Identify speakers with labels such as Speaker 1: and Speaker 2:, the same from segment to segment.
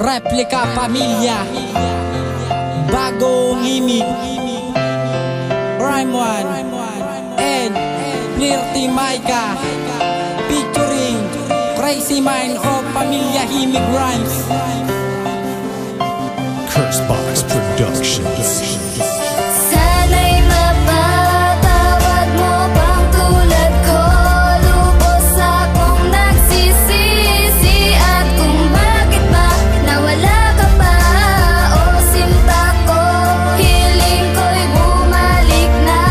Speaker 1: Replika Pamilya, bagong imig, Rhyme One and Flirty Micah, featuring Crazy Mind of Pamilya Himig Rhymes.
Speaker 2: Cursebox Productions.
Speaker 3: Sana'y mapatawad mo bang tulad ko, lubos akong nagsisisi. At kung bakit ba nawala ka pa, o sinta ko, hiling ko'y bumalik na.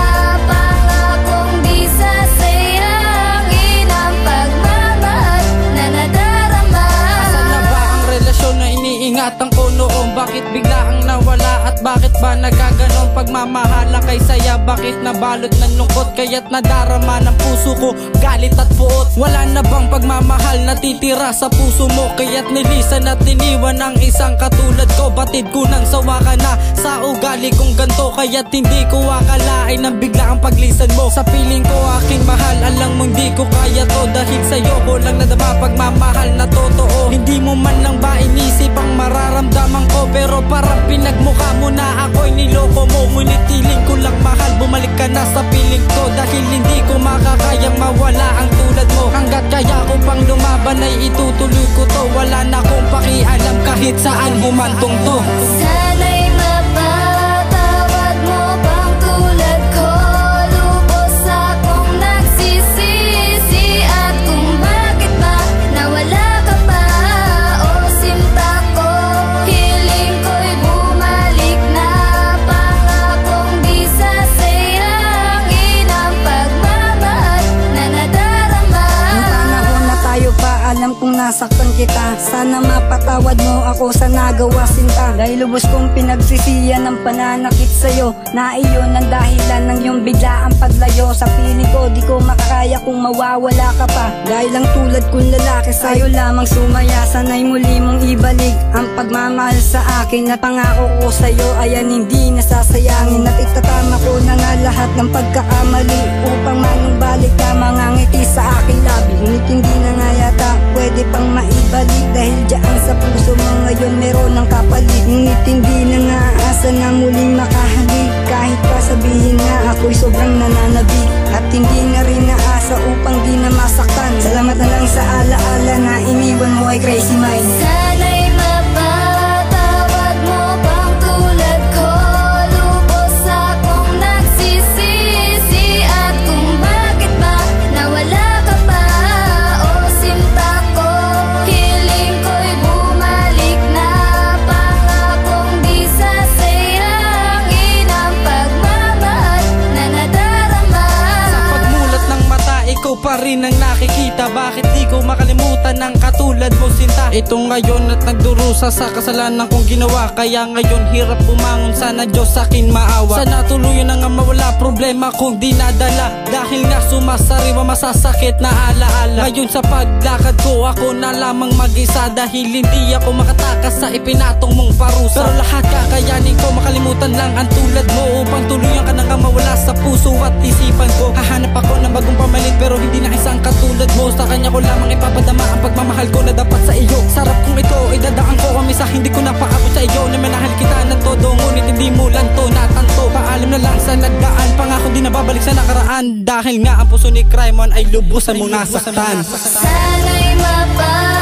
Speaker 3: Pangakong di sasayangin ang pagmamahal na nadarama.
Speaker 1: Asan na ba ang relasyon na iniingatan ko noon? Bakit biglaang nawala at bakit ba nagkaganon? Pagmamahala kay saya, bakit nabalot ng lungkot? Kaya't nadarama ng puso ko galit at puot. Wala na bang pagmamahal natitira sa puso mo? Kaya't nilisan at iniwan ang isang katulad ko. Batid ko nang sawa ka na sa ugali kong ganto, kaya't hindi ko akalain na bigla ang paglisan mo. Sa piling ko aking mahal, alam mo hindi ko kaya to. Dahil sa'yo ko lang nadama pagmamahal na totoo. Hindi mo man lang ba inisip ang mararamdaman ko? Pero parang pinagmukha mo na ako'y niloko mo. Ngunit hiling ko lang mahal, bumalik ka na sa piling ko. Dahil hindi ko makakayang mawala ang tulad mo. Hanggat kaya ko pang lumaban ay itutuloy ko to. Wala na akong pakialam kahit saan humantong to.
Speaker 3: Sana'y mapatawad mo bang tulad ko, lubos akong nagsisisi. At kung bakit ba nawala ka pa, o sinta ko, hiling ko'y bumalik na. Pangakong di sasayangin ang pagmamahal na nadarama.
Speaker 4: Nung panahon na tayo pa, alam kong nasaktan kita. Sana mapatawad mo ako sa nagawa sinta. Dahil lubos kong pinagsisiyan ng pananakit sa'yo, na iyon ang dahilan ng iyong biglaang paglayo. Sa piling ko di ko makakaya kung mawawala ka pa. Dahil ang tulad kong lalaki sa'yo lamang sumaya. Sana'y muli mong ibalik ang pagmamahal sa akin. At pangako ko sa'yo ayan hindi nasasayangin. At itatama ko na nga lahat ng pagkakamali upang manumbalik na mga ngiti sa aking labi. Ngunit hindi na nga yata pwede pang maibalik, dahil dyan sa puso mo ngayon meron ng kapalit. Ngunit hindi na nga asa na muling makahalik, kahit pa sabihin nga ako'y sobrang nananabik. At hindi na rin naasa upang di na masaktan. Salamat na lang sa alaala na iniwan mo ay Crazy Mind.
Speaker 3: Sana'y mapatawad mo bang tulad ko, lubos akong nagsisisi. At kung bakit ba nawala ka pa, o sinta ko, hiling ko'y bumalik na. Pangakong di sasayangin ang pagmamahal na nadarama.
Speaker 1: Sa pagmulat ng mata, ikaw pa rin ang nakikita. Bakit di ko makalimutan ang katulad mo sinta? Ito ngayon at nagdurusa sa kasalanan kong ginawa. Kaya ngayon hirap bumangon, sana Diyos akin maawa. Sana tuluyan na nga mawala problema kong dinadala. Dahil nga sumasariwa masasakit na alaala. Ngayon sa paglakad ko ako na lamang mag-isa. Dahil hindi ako makatakas sa ipinatong mong parusa. Pero lahat kakayanin ko, makalimutan lang ang tulad mo, upang tuluyan ka na nga mawala sa puso at isipan ko. Hahanap ako ng bagong pamalit, pero hindi na isang katulad mo. Sa kanya ko lamang ipapadama ang pagmamahal ko na dapat sa iyo. Sarap kung ito idadaan ko kami sa hindi ko napaabot sa iyo. Na minahal kita ng todo, ngunit hindi mo lang to natanto. Paalam na lang sa nagdaan, pangako di na babalik sa nakaraan. Dahil nga ang puso ni Crime One ay lubusan mong nasaktan.
Speaker 3: Sana'y mapatawad